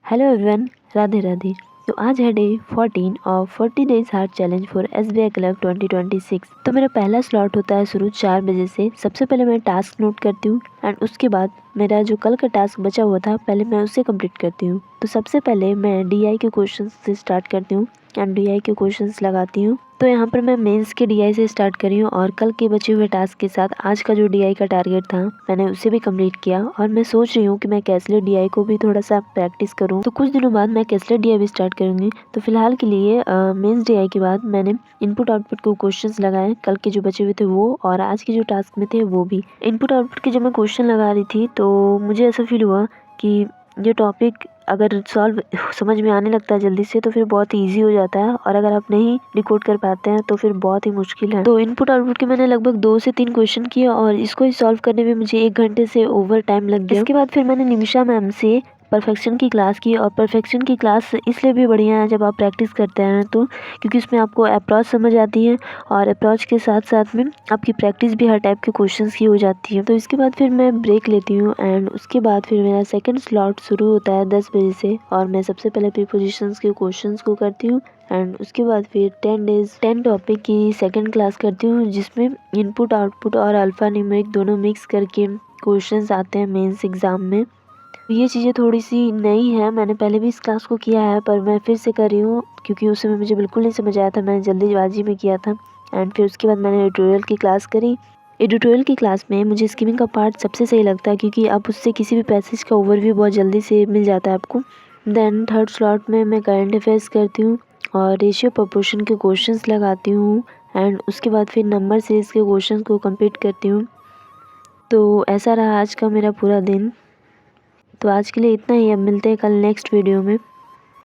Hello everyone, Radhe Radhe. तो आज है डे 14 और 40 days hard challenge for SBI clerk 2026। तो मेरा पहला स्लॉट होता है शुरू 4 बजे से। सबसे पहले मैं टास्क नोट करती हूँ एंड उसके बाद मेरा जो कल का टास्क बचा हुआ था पहले मैं उसे कंप्लीट करती हूँ। तो सबसे पहले मैं DI के क्वेश्चन से स्टार्ट करती हूँ एंड DI के क्वेश्चंस लगाती हूँ। तो यहाँ पर मैं मेंस के DI से स्टार्ट करी हूँ और कल के बचे हुए टास्क के साथ आज का जो DI का टारगेट था मैंने उसे भी कंप्लीट किया। और मैं सोच रही हूँ कि मैं कैसलेट DI को भी थोड़ा सा प्रैक्टिस करूँ। तो कुछ दिनों बाद मैं कैसलेट DI भी स्टार्ट करूँगी। तो फिलहाल के लिए मेंस DI के बाद मैंने इनपुट आउटपुट के क्वेश्चंस लगाए, कल के जो बचे हुए थे वो और आज के जो टास्क में थे वो भी। इनपुट आउटपुट के जब मैं क्वेश्चन लगा रही थी तो मुझे ऐसा फील हुआ कि ये टॉपिक अगर सॉल्व समझ में आने लगता है जल्दी से तो फिर बहुत ईजी हो जाता है, और अगर आप नहीं डिकोड कर पाते हैं तो फिर बहुत ही मुश्किल है। तो इनपुट आउटपुट के मैंने लगभग 2 से 3 क्वेश्चन किए और इसको सॉल्व करने में मुझे 1 घंटे से ओवर टाइम लग गया। इसके बाद फिर मैंने निमिषा मैम से परफेक्शन की क्लास की, और परफेक्शन की क्लास इसलिए भी बढ़िया है जब आप प्रैक्टिस करते हैं तो, क्योंकि उसमें आपको अप्रोच समझ आती है और अप्रोच के साथ साथ में आपकी प्रैक्टिस भी हर टाइप के क्वेश्चंस की हो जाती है। तो इसके बाद फिर मैं ब्रेक लेती हूँ एंड उसके बाद फिर मेरा सेकंड स्लॉट शुरू होता है 10 बजे से, और मैं सबसे पहले प्रीपोजिशंस के क्वेश्चंस को करती हूँ एंड उसके बाद फिर 10 टॉपिक की सेकंड क्लास करती हूँ जिसमें इनपुट आउटपुट और अल्फा न्यूमेरिक दोनों मिक्स करके क्वेश्चंस आते हैं मेंस एग्जाम में। ये चीज़ें थोड़ी सी नई है, मैंने पहले भी इस क्लास को किया है पर मैं फिर से कर रही हूँ क्योंकि उस समय मुझे बिल्कुल नहीं समझ आया था, मैंने जल्दीबाजी में किया था। एंड फिर उसके बाद मैंने एडिटोरियल की क्लास करी। एडिटोरियल की क्लास में मुझे स्कीमिंग का पार्ट सबसे सही लगता है क्योंकि आप उससे किसी भी पैसेज का ओवरव्यू बहुत जल्दी से मिल जाता है आपको। देन थर्ड स्लॉट में मैं करंट अफेयर्स करती हूँ और रेशियो प्रपोर्शन के क्वेश्चंस लगाती हूँ एंड उसके बाद फिर नंबर सीरीज़ के क्वेश्चंस को कंप्लीट करती हूँ। तो ऐसा रहा आज का मेरा पूरा दिन। तो आज के लिए इतना ही, अब मिलते हैं कल नेक्स्ट वीडियो में।